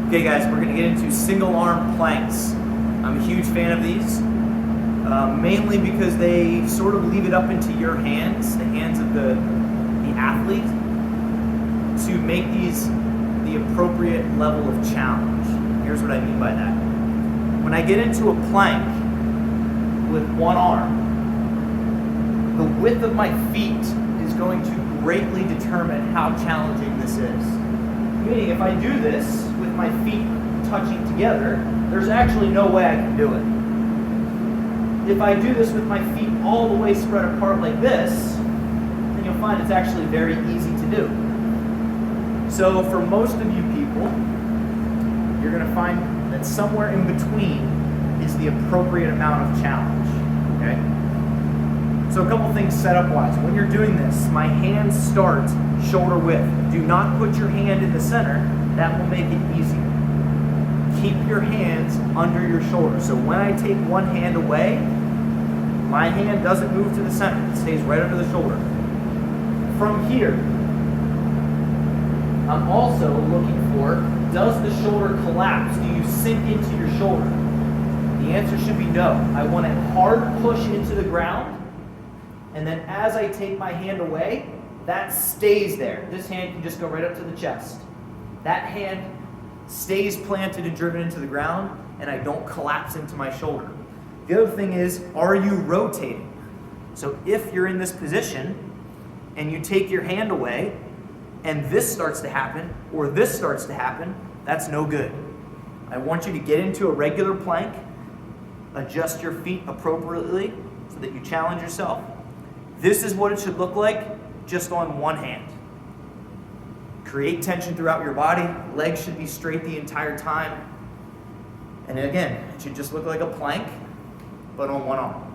Okay guys, we're going to get into single arm planks. I'm a huge fan of these, mainly because they sort of leave it up into your hands, the hands of the athlete, to make these the appropriate level of challenge. Here's what I mean by that. When I get into a plank with one arm, the width of my feet is going to greatly determine how challenging this is. Meaning, if I do this with my feet touching together, there's actually no way I can do it. If I do this with my feet all the way spread apart like this, then you'll find it's actually very easy to do. So for most of you people, you're going to find that somewhere in between is the appropriate amount of challenge. Okay? So a couple things setup-wise. When you're doing this, my hands start shoulder width. Do not put your hand in the center. That will make it easier. Keep your hands under your shoulder. So when I take one hand away, my hand doesn't move to the center. It stays right under the shoulder. From here, I'm also looking for, does the shoulder collapse? Do you sink into your shoulder? The answer should be no. I want a hard push into the ground, and then as I take my hand away, that stays there. This hand can just go right up to the chest. That hand stays planted and driven into the ground, and I don't collapse into my shoulder. The other thing is, are you rotating? So if you're in this position, and you take your hand away, and this starts to happen, or this starts to happen, that's no good. I want you to get into a regular plank, adjust your feet appropriately so that you challenge yourself. This is what it should look like just on one hand. Create tension throughout your body. Legs should be straight the entire time. And again, it should just look like a plank, but on one arm.